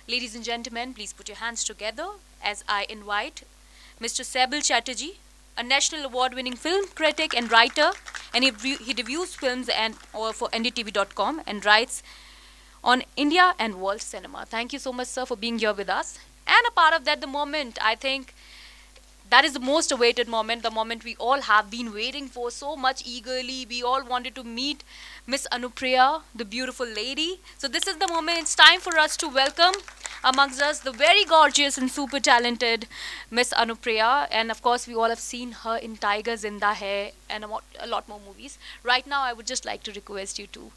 Ladies and gentlemen, please put your hands together as I invite Mr. Sebil Chatterjee, a national award-winning film critic and writer, and he reviews films and or for ndtv.com and writes on India and world cinema. Thank you so much, sir, for being here with us. And a part of that, the moment, I think, that is the most awaited moment, the moment we all have been waiting for so much eagerly. We all wanted to meet Miss Anupriya, the beautiful lady. So this is the moment. It's time for us to welcome amongst us the very gorgeous and super talented Miss Anupriya. And of course, we all have seen her in Tiger Zinda Hai and a lot more movies. Right now, I would just like to request you to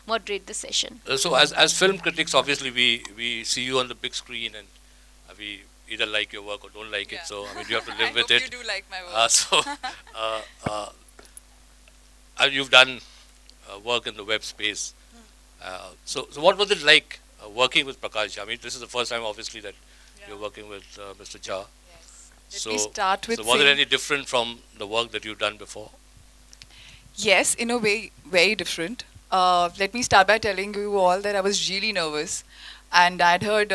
moderate the session. So as film critics, obviously we see you on the big screen and we either like your work or don't like it. So I mean, you have to live with it. You do like my work. Uh, uh, you've done work in the web space. So what was it like working with Prakash Jha? I mean, this is the first time, obviously, that you're working with Mr. Jha. Yes. So, Let me start with so was it any different from the work that you've done before? Yes, in a way, very different. Let me start by telling you all that I was really nervous, and I'd heard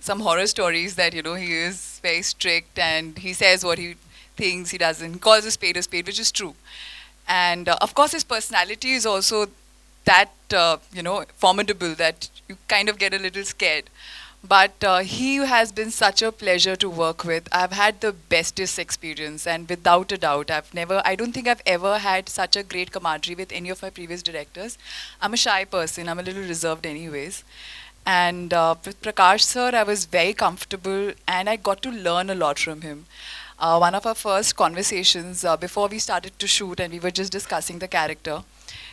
some horror stories that he is very strict and he says what he thinks, he doesn't. He calls a spade, which is true. And of course, his personality is also that formidable that you kind of get a little scared. But he has been such a pleasure to work with. I've had the bestest experience, and without a doubt, I don't think I've ever had such a great camaraderie with any of my previous directors. I'm a shy person. I'm a little reserved anyways. And with Prakash sir, I was very comfortable, and I got to learn a lot from him. One of our first conversations before we started to shoot, and we were just discussing the character,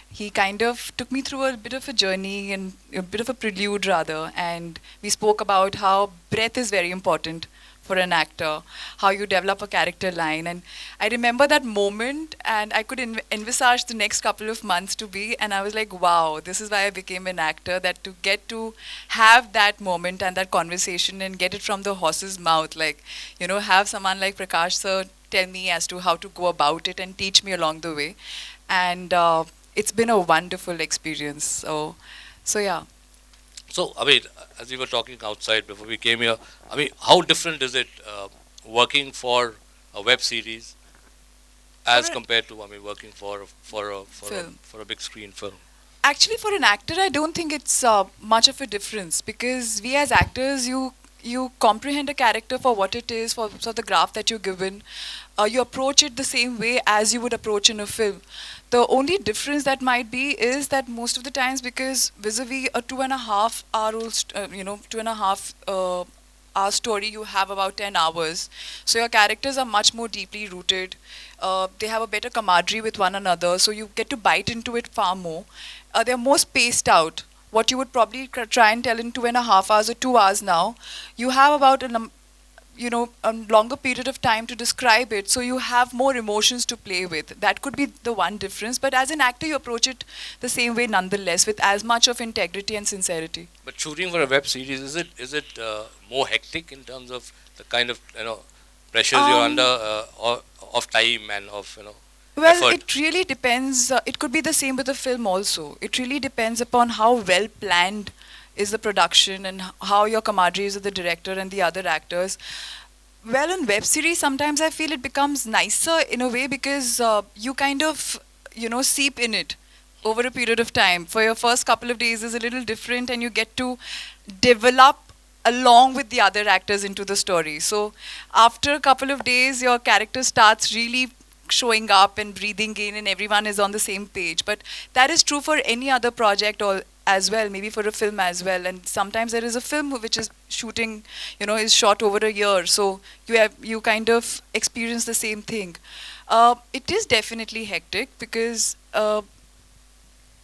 he kind of took me through a bit of a journey and a bit of a prelude rather, and we spoke about how breath is very important for an actor, how you develop a character line. And I remember that moment, and I could envisage the next couple of months to be, and I was like, wow, this is why I became an actor, that to get to have that moment and that conversation and get it from the horse's mouth, like, have someone like Prakash sir tell me as to how to go about it and teach me along the way. And it's been a wonderful experience. So yeah. So, I mean, as we were talking outside before we came here, I mean, how different is it working for a web series as compared to, I mean, working for a big screen film? Actually, for an actor, I don't think it's much of a difference, because we as actors, you comprehend a character for what it is, for the graph that you're given. You approach it the same way as you would approach in a film. The only difference that might be is that most of the times, because vis-a-vis a 2.5 hour old, 2.5 hour story, you have about 10 hours. So your characters are much more deeply rooted. They have a better camaraderie with one another. So you get to bite into it far more. They're more spaced out. What you would probably try and tell in 2.5 hours or 2 hours now, you have about a longer period of time to describe it, so you have more emotions to play with. That could be the one difference, but as an actor, you approach it the same way nonetheless, with as much of integrity and sincerity. But shooting for a web series, is it more hectic in terms of the kind of pressures you're under, or of time and of Well, effort? it really depends. It could be the same with a film also. It really depends upon how well planned is the production and how your camaraderie is with the director and the other actors. Well, in web series, sometimes I feel it becomes nicer in a way, because you kind of, seep in it over a period of time. For your first couple of days is a little different, and you get to develop along with the other actors into the story. So after a couple of days, your character starts really showing up and breathing in, and everyone is on the same page. But that is true for any other project or as well, maybe for a film as well. And sometimes there is a film which is shooting, is shot over a year. So you kind of experience the same thing. It is definitely hectic, because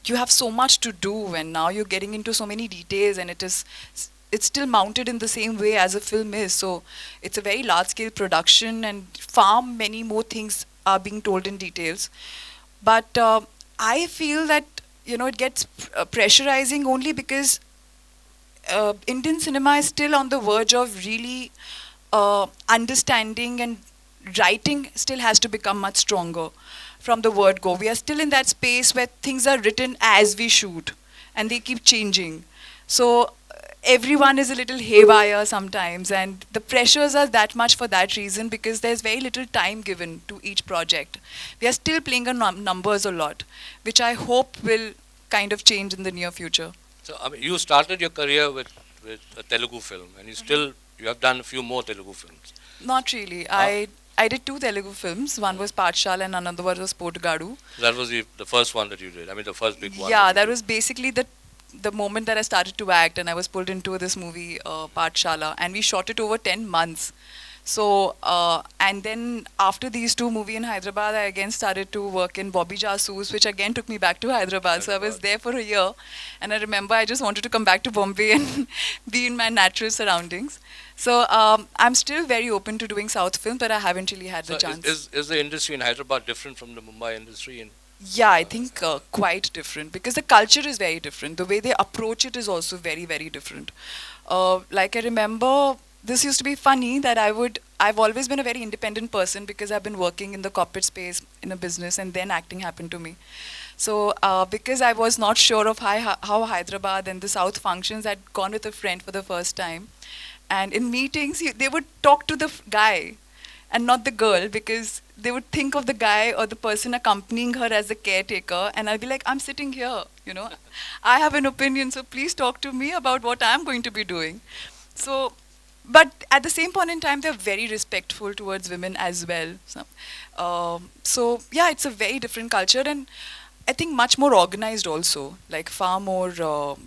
you have so much to do, and now you're getting into so many details, and it's still mounted in the same way as a film is. So it's a very large scale production, and far many more things are being told in details. But I feel that it gets pressurizing only because Indian cinema is still on the verge of really understanding, and writing still has to become much stronger from the word go. We are still in that space where things are written as we shoot, and they keep changing. So everyone is a little haywire sometimes, and the pressures are that much for that reason because there's very little time given to each project. We are still playing on numbers a lot, which I hope will kind of change in the near future. So I mean, you started your career with a Telugu film, and you have done a few more Telugu films. Not really. I did 2 Telugu films. One was Pathshala and another one was Potugadu. That was the first one that you did. I mean, the first big one. Yeah, that was basically the moment that I started to act, and I was pulled into this movie, Pathshala, and we shot it over 10 months. So, and then after these 2 movies in Hyderabad, I again started to work in Bobby Jasoos, which again took me back to Hyderabad. So I was there for a year, and I remember I just wanted to come back to Bombay and be in my natural surroundings. So I'm still very open to doing South films, but I haven't really had the chance. Is the industry in Hyderabad different from the Mumbai industry? Yeah, I think quite different because the culture is very different. The way they approach it is also very, very different. Like I remember, this used to be funny that I've always been a very independent person because I've been working in the corporate space in a business, and then acting happened to me. So because I was not sure of how Hyderabad and the South functions, I'd gone with a friend for the first time. And in meetings, they would talk to the guy and not the girl because they would think of the guy or the person accompanying her as a caretaker, and I'll be like, I'm sitting here, I have an opinion, so please talk to me about what I'm going to be doing. So, but at the same point in time, they're very respectful towards women as well. So yeah, it's a very different culture, and I think much more organized also, like far more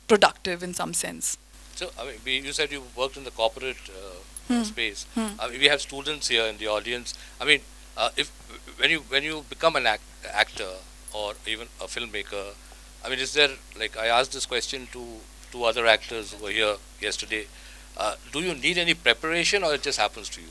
productive in some sense. So, I mean, you said you worked in the corporate space. I mean, we have students here in the audience. I mean, if when you become an actor or even a filmmaker, I mean, is there, like I asked this question to 2 other actors who were here yesterday, do you need any preparation or it just happens to you?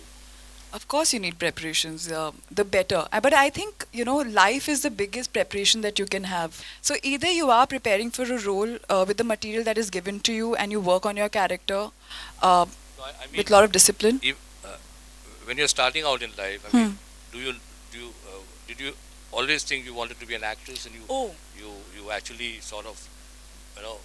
Of course you need preparations, the better. But I think, life is the biggest preparation that you can have. So either you are preparing for a role with the material that is given to you and you work on your character I mean, with a lot of discipline. When you're starting out in life, I mean, did you always think you wanted to be an actress and you actually sort of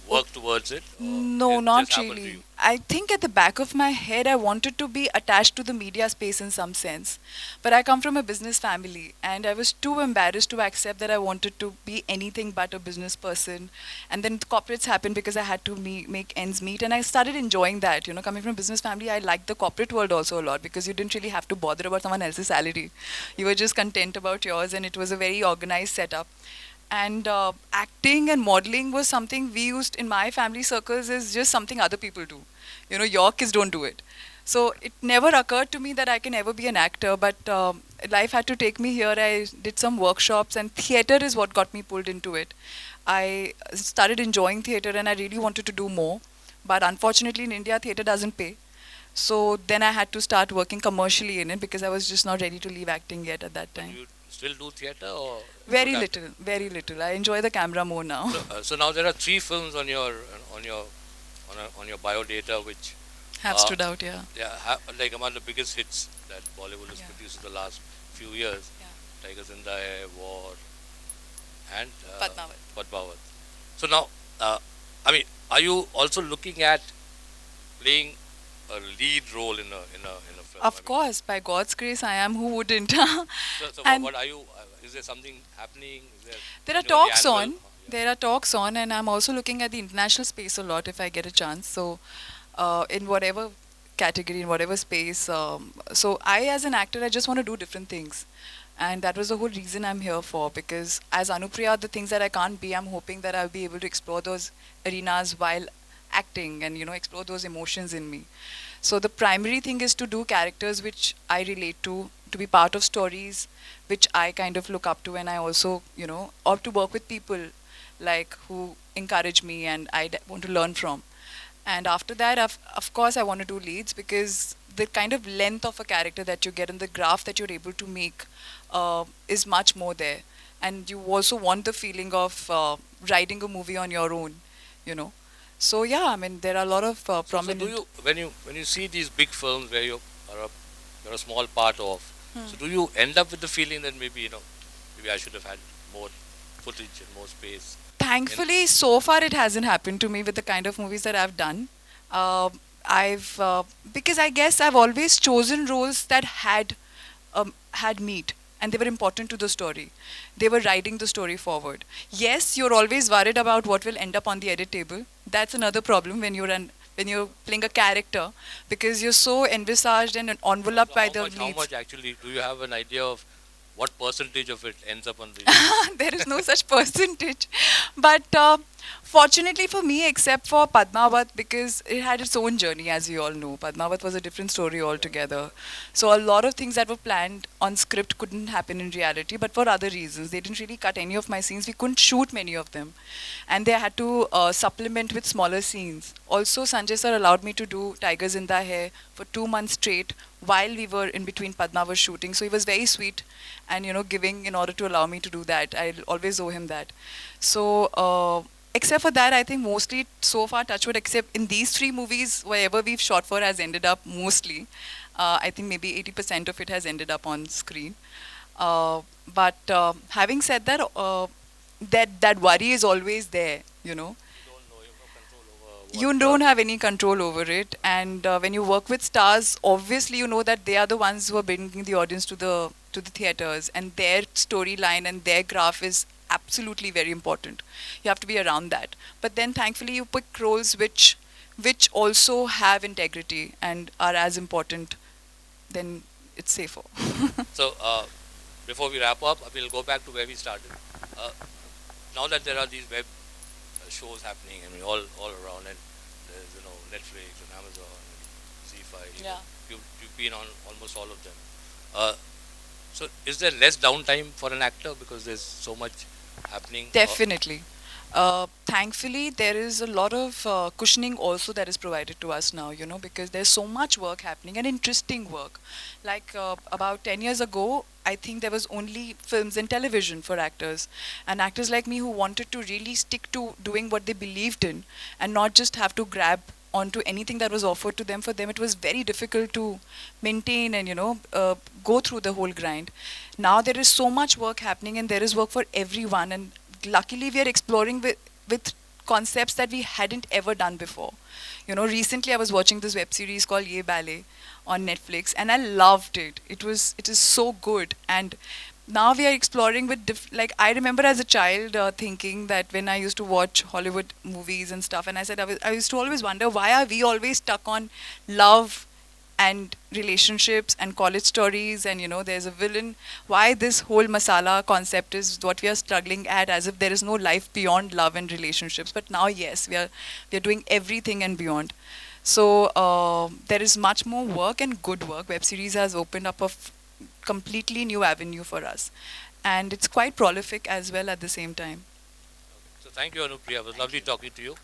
work towards it? No, not really. I think at the back of my head, I wanted to be attached to the media space in some sense. But I come from a business family, and I was too embarrassed to accept that I wanted to be anything but a business person. And then corporates happened because I had to make ends meet, and I started enjoying that. Coming from a business family, I liked the corporate world also a lot because you didn't really have to bother about someone else's salary. You were just content about yours, and it was a very organized setup. And acting and modeling was something we used in my family circles is just something other people do. Your kids don't do it. So it never occurred to me that I can ever be an actor, but life had to take me here. I did some workshops, and theatre is what got me pulled into it. I started enjoying theatre and I really wanted to do more. But unfortunately in India, theatre doesn't pay. So then I had to start working commercially in it because I was just not ready to leave acting yet at that time. Still do theatre or very little. I enjoy the camera more now. So now there are 3 films on your bio data which have stood out. Yeah, like among the biggest hits that Bollywood has produced in the last few years. Tiger Zinda, War, and Padmavat. So now, I mean, are you also looking at playing a lead role in a film? Of course, by God's grace, I am. Who wouldn't? So what are you? Is there something happening? There are talks on. There are talks on, and I'm also looking at the international space a lot if I get a chance. So, in whatever category, in whatever space. So I, as an actor, I just want to do different things. And that was the whole reason I'm here for, because as Anupriya, the things that I can't be, I'm hoping that I'll be able to explore those arenas while acting and, explore those emotions in me. So the primary thing is to do characters which I relate to be part of stories which I kind of look up to, and I also, or to work with people like who encourage me and I want to learn from. And after that, of course, I want to do leads because the kind of length of a character that you get and the graph that you're able to make is much more there. And you also want the feeling of writing a movie on your own, So yeah, I mean, there are a lot of prominent. So do you, when you see these big films where you're a small part of, so do you end up with the feeling that maybe maybe I should have had more footage and more space? Thankfully, so far it hasn't happened to me with the kind of movies that I've done. Uh, I've because I guess I've always chosen roles that had meat and they were important to the story. They were riding the story forward. Yes, you're always worried about what will end up on the edit table. That's another problem when you're playing a character because you're so envisaged and enveloped by the How leads. much actually do you have an idea of what percentage of it ends up on the? There is no such percentage. But fortunately for me, except for Padmavat, because it had its own journey, as you all know. Padmavat was a different story altogether. So a lot of things that were planned on script couldn't happen in reality, but for other reasons. They didn't really cut any of my scenes. We couldn't shoot many of them. And they had to supplement with smaller scenes. Also, Sanjay sir allowed me to do Tiger Zinda Hai for 2 months straight while we were in between Padmavat shooting. So he was very sweet and giving in order to allow me to do that. I'll always owe him that. So except for that, I think mostly so far touchwood, except in these three movies, wherever we've shot for has ended up mostly. I think maybe 80% of it has ended up on screen. But having said that, that worry is always there. You don't know, you have no control over what. You don't have any control over it, and when you work with stars, obviously you know that they are the ones who are bringing the audience to the theaters, and their storyline and their graph is absolutely very important. You have to be around that. But then thankfully you pick roles which also have integrity and are as important. Then it's safer. So before we wrap up, we'll go back to where we started. Uh, now that there are these web shows happening, I mean, all around, and there's Netflix and Amazon, and Z5. Yeah. You've been on almost all of them. So is there less downtime for an actor because there's so much happening? Definitely. Thankfully, there is a lot of cushioning also that is provided to us now, because there's so much work happening and interesting work. Like about 10 years ago, I think there was only films and television for actors. And actors like me who wanted to really stick to doing what they believed in and not just have to grab onto anything that was offered to them. For them, it was very difficult to maintain and, go through the whole grind. Now there is so much work happening and there is work for everyone. And luckily we are exploring with concepts that we hadn't ever done before. Recently I was watching this web series called Ye Ballet on Netflix and I loved it. It is so good. And now we are exploring with like I remember as a child thinking that when I used to watch Hollywood movies and stuff, and I said I used to always wonder why are we always stuck on love and relationships and college stories and there's a villain. Why this whole masala concept is what we are struggling at, as if there is no life beyond love and relationships. But now yes, we are doing everything and beyond. So there is much more work and good work. Web series has opened up a completely new avenue for us, and it's quite prolific as well at the same time. So thank you, Anupriya. It was lovely talking to you.